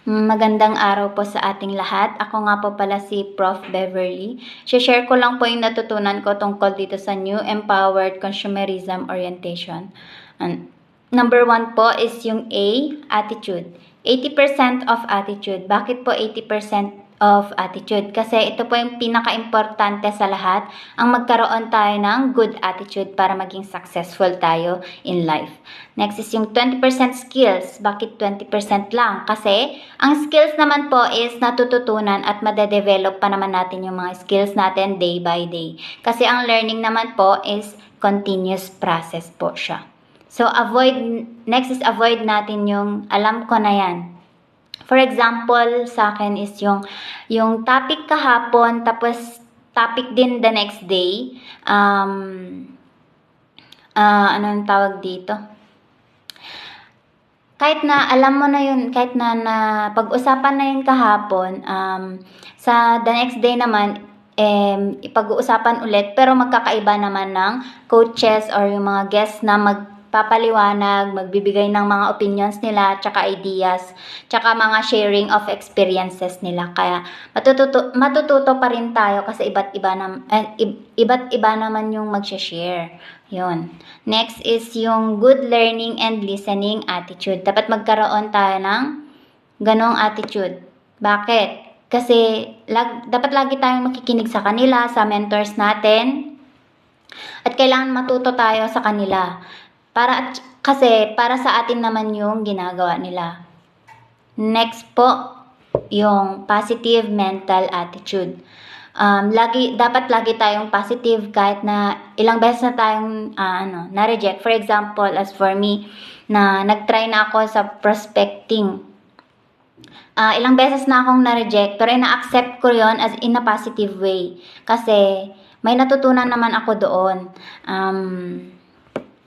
Magandang araw po sa ating lahat. Ako nga po pala si Prof. Beverly. Share ko lang po yung natutunan ko tungkol dito sa New Empowered Consumerism Orientation. Number 1 po is yung A, attitude. 80% of attitude. Bakit po 80% of attitude? Kasi ito po yung pinaka-importante sa lahat, ang magkaroon tayo ng good attitude para maging successful tayo in life. Next is yung 20% skills. Bakit 20% lang? Kasi ang skills naman po is natututunan at madedevelop pa naman natin yung mga skills natin day by day. Kasi ang learning naman po is continuous process po siya. So, next is avoid natin yung alam ko na yan. For example, sa akin is yung topic kahapon, tapos topic din the next day. Anong tawag dito? Kahit na alam mo na yun, kahit na pag-usapan na yun kahapon, sa the next day naman, ipag-uusapan ulit, pero magkakaiba naman ng coaches or yung mga guests na magpapaliwanag, magbibigay ng mga opinions nila, tsaka ideas, tsaka mga sharing of experiences nila. Kaya matututo pa rin tayo kasi iba't iba naman yung mag-share. Yun. Next is yung good learning and listening attitude. Dapat magkaroon tayo ng ganong attitude. Bakit? Kasi dapat lagi tayong makikinig sa kanila, sa mentors natin. At kailangan matuto tayo sa kanila. Kasi para sa atin naman yung ginagawa nila. Next po, yung positive mental attitude. Dapat lagi tayong positive kahit na ilang beses na tayong na-reject. For example, as for me, na nag-try na ako sa prospecting. Ilang beses na akong na-reject, pero ina-accept ko yon as in a positive way. Kasi may natutunan naman ako doon.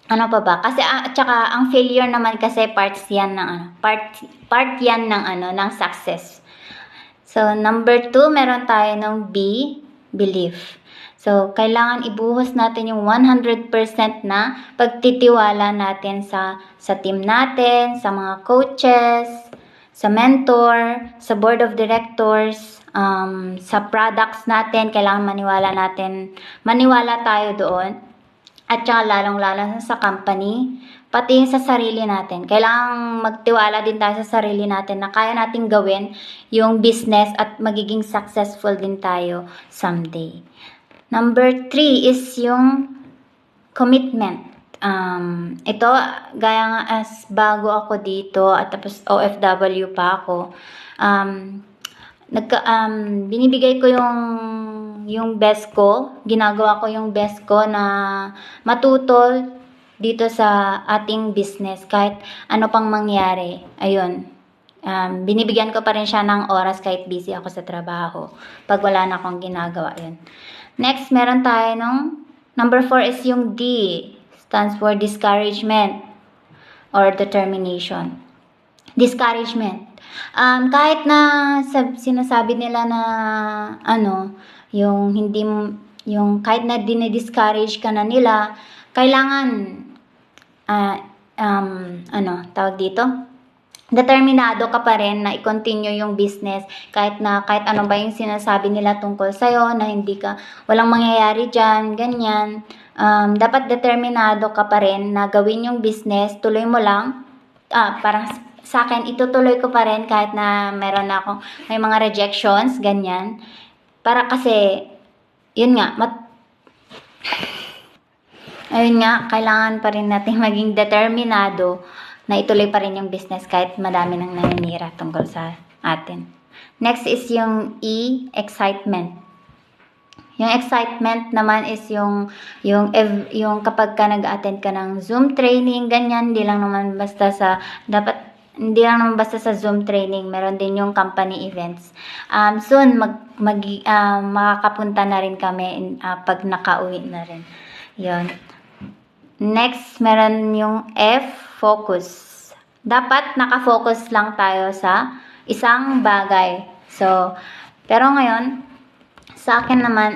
Ano pa ba? Kasi tsaka ang failure naman kasi part yan ng success. So, number 2, meron tayo ng B, belief. So, kailangan ibuhos natin yung 100% na pagtitiwala natin sa team natin, sa mga coaches, sa mentor, sa board of directors, sa products natin. Kailangan maniwala tayo doon. At saka lalong-lalo sa company, pati sa sarili natin. Kailangang magtiwala din tayo sa sarili natin na kaya nating gawin yung business at magiging successful din tayo someday. Number 3 is yung commitment. Ito, gaya nga as bago ako dito at tapos OFW pa ako, binibigay ko yung best ko, ginagawa ko yung best ko na matuto dito sa ating business kahit ano pang mangyari. Ayun. Binibigyan ko pa rin siya ng oras kahit busy ako sa trabaho pag wala na akong ginagawa. Yun. Next, meron tayo number 4 is yung D, stands for discouragement or determination. Discouragement. Kahit na sinasabi nila na yung kahit na dinidiscourage ka na nila, kailangan tawag dito? Determinado ka pa rin na i-continue yung business kahit ano ba yung sinasabi nila tungkol sa'yo na walang mangyayari dyan, ganyan. Dapat determinado ka pa rin na gawin yung business, tuloy mo lang. Parang sa akin, itutuloy ko pa rin kahit na may mga rejections, ganyan. Para kasi, yun nga, kailangan pa rin natin maging determinado na ituloy pa rin yung business kahit madami nang naninira tungkol sa atin. Next is yung E, excitement. Yung excitement naman is yung kapag ka nag-attend ka ng Zoom training, ganyan, hindi lang naman basta sa Zoom training, meron din yung company events. Soon, makakapunta na rin kami pag nakauwi na rin. Yun. Next, meron yung F, focus. Dapat nakafocus lang tayo sa isang bagay. So, pero ngayon, sa akin naman,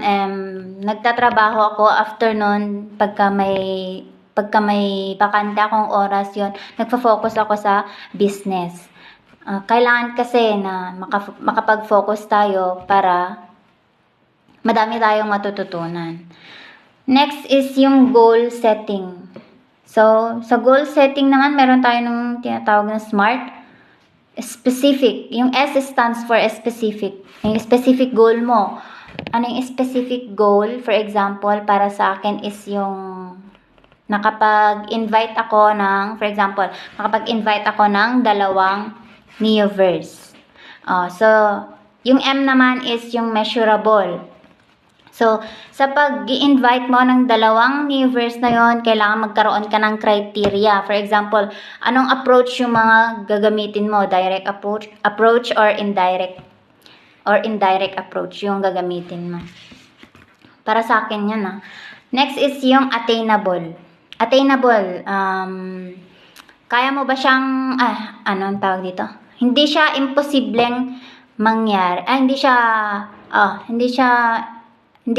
nagtatrabaho ako after nun, pagka may bakante akong oras yon, nagfo-focus ako sa business. Kailangan kasi na makapag-focus tayo para madami tayong matututunan. Next is yung goal setting. So, sa goal setting naman, meron tayo ng tinatawag na SMART. Specific. Yung S stands for specific. Yung specific goal mo. Ano yung specific goal? For example, para sa akin is yung nakapag-invite ako ng 2 Neoverse. So, yung M naman is yung measurable. So, sa pag-i-invite mo ng 2 Neoverse na yon, kailangan magkaroon ka ng criteria. For example, anong approach yung mga gagamitin mo? Direct approach or indirect approach yung gagamitin mo. Para sa akin yan. Next is yung attainable. Attainable, kaya mo ba siyang, anong tawag dito? Hindi siya imposibleng mangyari. Hindi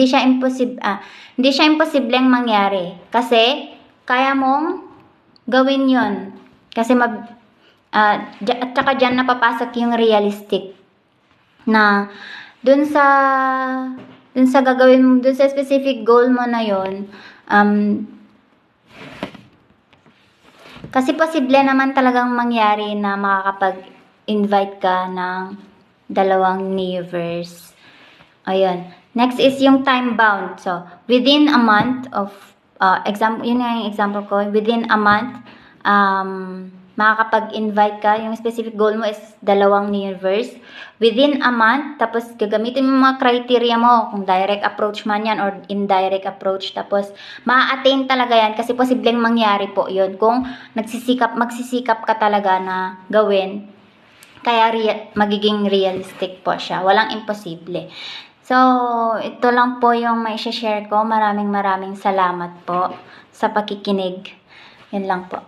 siya imposibleng mangyari. Kasi, kaya mong gawin yon. Kasi at saka dyan napapasok yung realistic. Na, dun sa gagawin mo, dun sa specific goal mo na yon, kasi posible naman talagang mangyari na makakapag-invite ka ng 2 Neoverse. Ayun. Next is yung time bound. So, within a month of, yun nga yung example ko, within a month, makakapag-invite ka. Yung specific goal mo is 2 Neoverse. Within a month, tapos gagamitin mo mga criteria mo, kung direct approach man yan or indirect approach. Tapos, ma-attain talaga yan kasi posibleng mangyari po yun kung magsisikap ka talaga na gawin. Kaya magiging realistic po siya. Walang imposible. So, ito lang po yung may share ko. Maraming salamat po sa pakikinig. Yun lang po.